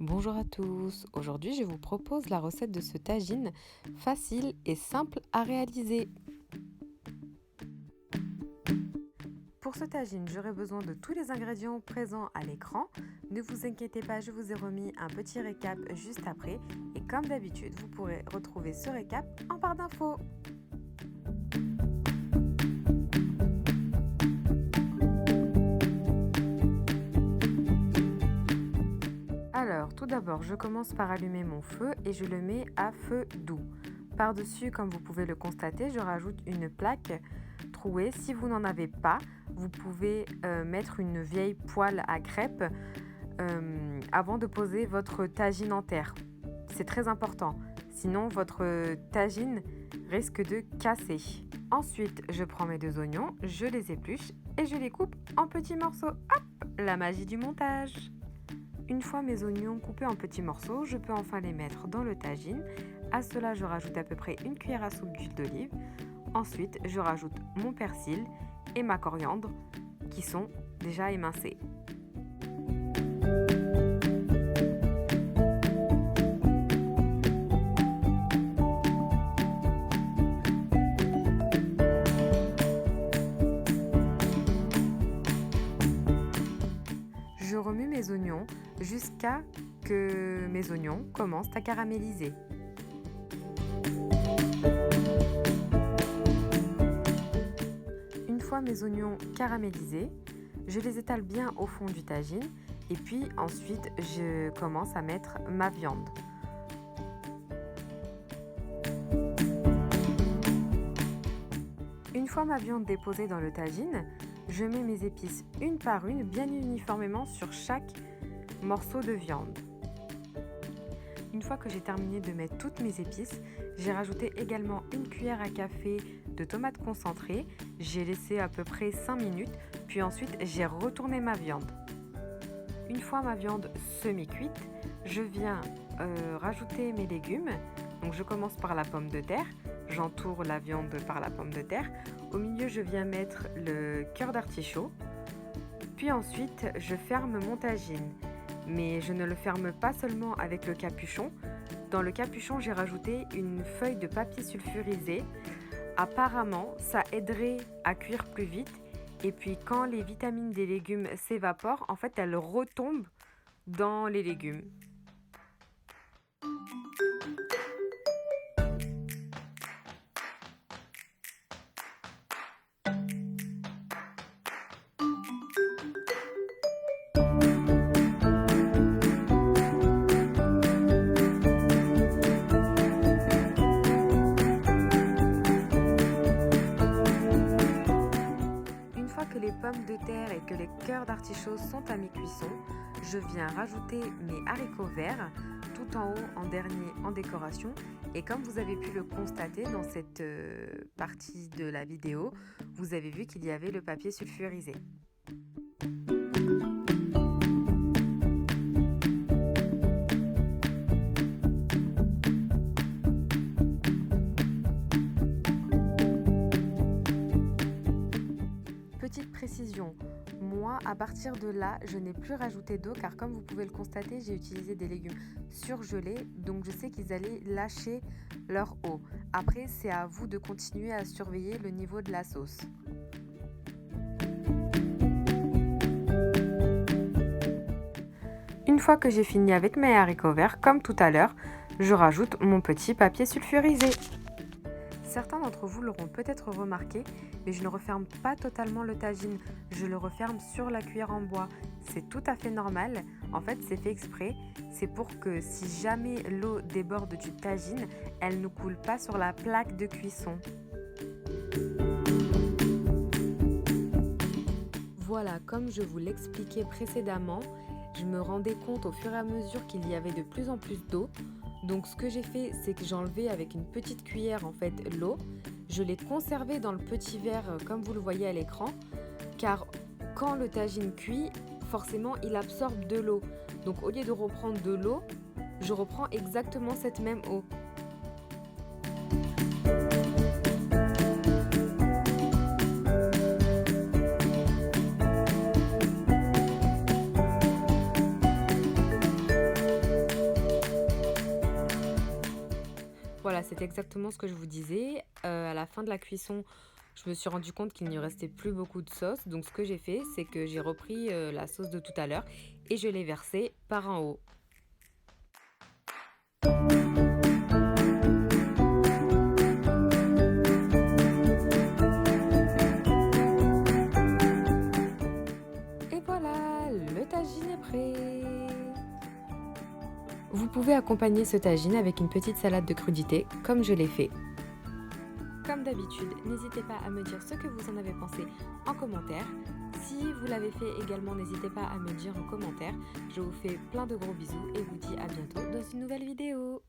Bonjour à tous, aujourd'hui je vous propose la recette de ce tagine facile et simple à réaliser. Pour ce tagine, j'aurai besoin de tous les ingrédients présents à l'écran. Ne vous inquiétez pas, je vous ai remis un petit récap juste après et comme d'habitude, vous pourrez retrouver ce récap en barre d'infos. Alors, tout d'abord, je commence par allumer mon feu et je le mets à feu doux. Par-dessus, comme vous pouvez le constater, je rajoute une plaque trouée. Si vous n'en avez pas, vous pouvez mettre une vieille poêle à crêpes avant de poser votre tagine en terre. C'est très important, sinon votre tagine risque de casser. Ensuite, je prends mes 2 oignons, je les épluche et je les coupe en petits morceaux. Hop, la magie du montage! Une fois mes oignons coupés en petits morceaux, je peux enfin les mettre dans le tagine. À cela, je rajoute à peu près une cuillère à soupe d'huile d'olive. Ensuite, je rajoute mon persil et ma coriandre qui sont déjà émincés. Je remue mes oignons jusqu'à que mes oignons commencent à caraméliser. Une fois mes oignons caramélisés, je les étale bien au fond du tagine et puis ensuite je commence à mettre ma viande. Une fois ma viande déposée dans le tagine, je mets mes épices une par une bien uniformément sur chaque morceau de viande. Une fois que j'ai terminé de mettre toutes mes épices, j'ai rajouté également une cuillère à café de tomates concentrées. J'ai laissé à peu près 5 minutes, puis ensuite j'ai retourné ma viande. Une fois ma viande semi-cuite, je viens rajouter mes légumes. Donc je commence par la pomme de terre, j'entoure la viande par la pomme de terre. Au milieu, je viens mettre le cœur d'artichaut. Puis ensuite, je ferme mon tagine. Mais je ne le ferme pas seulement avec le capuchon. Dans le capuchon, j'ai rajouté une feuille de papier sulfurisé. Apparemment, ça aiderait à cuire plus vite. Et puis quand les vitamines des légumes s'évaporent, en fait, elles retombent dans les légumes. Que les pommes de terre et que les cœurs d'artichaut sont à mi-cuisson, je viens rajouter mes haricots verts tout en haut en dernier en décoration. Et comme vous avez pu le constater dans cette partie de la vidéo, vous avez vu qu'il y avait le papier sulfurisé. Petite précision, moi à partir de là je n'ai plus rajouté d'eau car comme vous pouvez le constater j'ai utilisé des légumes surgelés donc je sais qu'ils allaient lâcher leur eau. Après c'est à vous de continuer à surveiller le niveau de la sauce. Une fois que j'ai fini avec mes haricots verts, comme tout à l'heure, je rajoute mon petit papier sulfurisé. Certains d'entre vous l'auront peut-être remarqué, mais je ne referme pas totalement le tagine, je le referme sur la cuillère en bois. C'est tout à fait normal, en fait c'est fait exprès, c'est pour que si jamais l'eau déborde du tagine, elle ne coule pas sur la plaque de cuisson. Voilà, comme je vous l'expliquais précédemment, je me rendais compte au fur et à mesure qu'il y avait de plus en plus d'eau. Donc ce que j'ai fait, c'est que j'ai enlevé avec une petite cuillère en fait l'eau. Je l'ai conservée dans le petit verre comme vous le voyez à l'écran. Car quand le tagine cuit, forcément il absorbe de l'eau. Donc au lieu de reprendre de l'eau, je reprends exactement cette même eau. voilà, c'est exactement ce que je vous disais. À la fin de la cuisson, je me suis rendu compte qu'il ne restait plus beaucoup de sauce. Donc ce que j'ai fait, c'est que j'ai repris la sauce de tout à l'heure et je l'ai versée par en haut. Et voilà, le tagine est prêt. Vous pouvez accompagner ce tagine avec une petite salade de crudités, comme je l'ai fait. Comme d'habitude, n'hésitez pas à me dire ce que vous en avez pensé en commentaire. Si vous l'avez fait également, n'hésitez pas à me dire en commentaire. Je vous fais plein de gros bisous et vous dis à bientôt dans une nouvelle vidéo.